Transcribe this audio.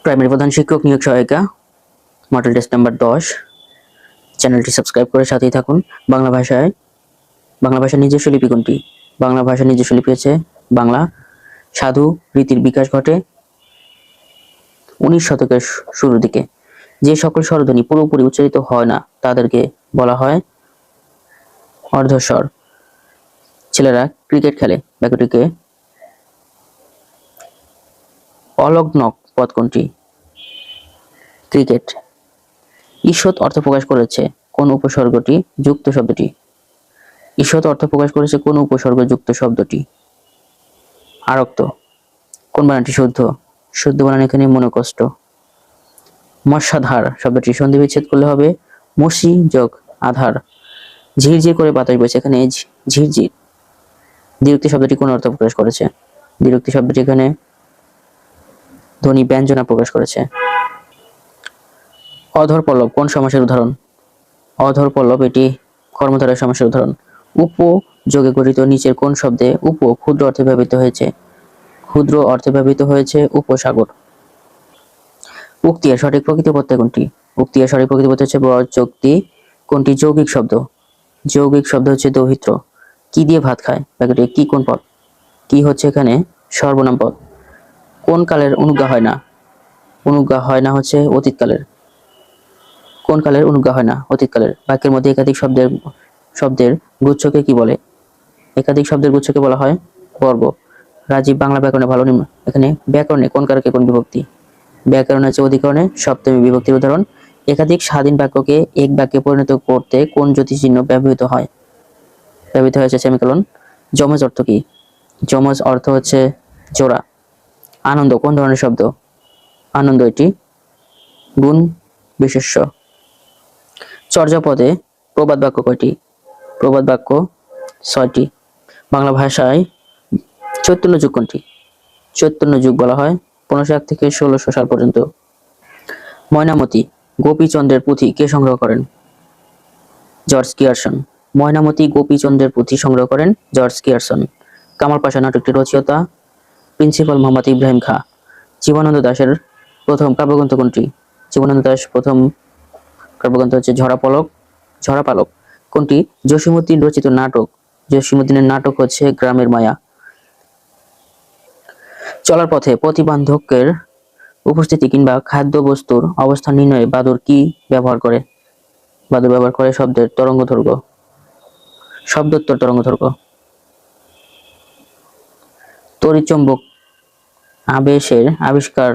Primary প্রধান শিক্ষক নিয়োগ সহায়িকা মডেল টেস্ট নাম্বার 10। চ্যানেলটি সাবস্ক্রাইব করে সাথেই থাকুন। বাংলা ভাষার নিজস্ব লিপি কোনটি? বাংলা ভাষার নিজস্ব লিপি হচ্ছে বাংলা। সাধু রীতির বিকাশ ঘটে 19 শতকের শুরুর দিকে। যে সকল স্বরধ্বনি পুরোপুরি উচ্চারিত হয় না তাদেরকে বলা হয় অর্ধস্বর। ছেলেরা ক্রিকেট খেলে বাক্যটিকে অলগ্নক পদ কোনটি? ক্রিকেট। ঈষৎ অর্থ প্রকাশ করেছে কোন উপসর্গটি যুক্ত শব্দটি? ঈষৎ অর্থ প্রকাশ করেছে কোন উপসর্গ যুক্ত শব্দটি? আরক্ত। কোন বানানটি শুদ্ধ? শুদ্ধ বানান এখানে মনোকষ্ট। মশাধার শব্দটি সন্ধি বিচ্ছেদ করলে হবে মসি যোগ আধার। ঝিরঝির করে বাতাস বইছে, এখানে ঝিরঝির। দ্বিরুক্তি শব্দটি কোন অর্থ প্রকাশ করেছে? দ্বিরুক্তি শব্দটি এখানে ধ্বনি ব্যঞ্জনা প্রকাশ করেছে। অধর পল্লব কোন সমাসের উদাহরণ? অধর পল্লব এটি কর্মধারয় সমাসের উদাহরণ। উপযোগে গঠিত নিচের কোন শব্দে ক্ষুদ্র অর্থে ব্যবহৃত হয়েছে? ক্ষুদ্র অর্থে ব্যবহৃত হয়েছে উপসাগর। উক্তি এর সঠিক প্রকৃতি প্রত্যয় কোনটি? উক্তি এর সঠিক প্রকৃতি প্রত্যয় হচ্ছে ব্রজোক্তি। কোনটি যৌগিক শব্দ? যৌগিক শব্দ হচ্ছে দৌহিত্র। কি দিয়ে ভাত খায় বাক্যটি কি কোন পদ? কি হচ্ছে এখানে সর্বনাম পদ। কোন কালের অনুজ্ঞা হয় না? অনুজ্ঞা হয় না হচ্ছে অতীতকালের। কোন কালের অনুজ্ঞা হয় না? অতীতকালের। বাক্যের মধ্যে একাধিক শব্দের গুচ্ছকে কি বলে? একাধিক শব্দের গুচ্ছকে বলা হয় বর্গ। রাজীব বাংলা ব্যাকরণে ভালো নিম্ন। এখানে ব্যাকরণে কোন কারকে কোন বিভক্তি? ব্যাকরণ আছে অধিকরণে সপ্তমী বিভক্তির উদাহরণ। একাধিক স্বাধীন বাক্যকে এক বাক্যে পরিণত করতে কোন জ্যোতি চিহ্ন ব্যবহৃত হয়েছে সেমিকোলন। যমজ অর্থ কি? যমজ অর্থ হচ্ছে জোড়া। আনন্দ কোন ধরনের শব্দ? আনন্দ এটি গুণ বিশেষ্য। চর্যাপদে প্রবাদ বাক্য কয়টি? প্রবাদ বাক্য 6টি। বাংলা ভাষায় চৈতন্য যুগ কোনটি? চৈতন্য যুগ বলা হয় 1501 থেকে 1600 সাল পর্যন্ত। ময়নামতি গোপীচন্দ্রের পুঁথি কে সংগ্রহ করেন? জর্জ কিয়ারসন। ময়নামতি গোপীচন্দ্রের পুঁথি সংগ্রহ করেন জর্জ কিয়ারসন। কামাল পাশা নাটকটির রচয়িতা প্রিন্সিপাল মোহাম্মদ ইব্রাহিম খাঁ। জীবনানন্দ দাশের প্রথম কাব্যগ্রন্থ কোনটি? জীবনানন্দ দাশ প্রথম কাব্যগ্রন্থ হচ্ছে ঝরাপালক। কোনটি জসীমউদ্দিন রচিত নাটক? জসীমউদ্দিনের নাটক হচ্ছে গ্রামের মায়া। চলার পথে প্রতিবন্ধকের উপস্থিতি কিংবা খাদ্য বস্তুর অবস্থান নির্ণয়ে বাদুড় কি ব্যবহার করে? বাদুড় ব্যবহার করে শব্দের তরঙ্গদৈর্ঘ্য, শব্দোত্তর তরঙ্গদৈর্ঘ্য। তড়িৎচুম্বক আবেশের আবিষ্কার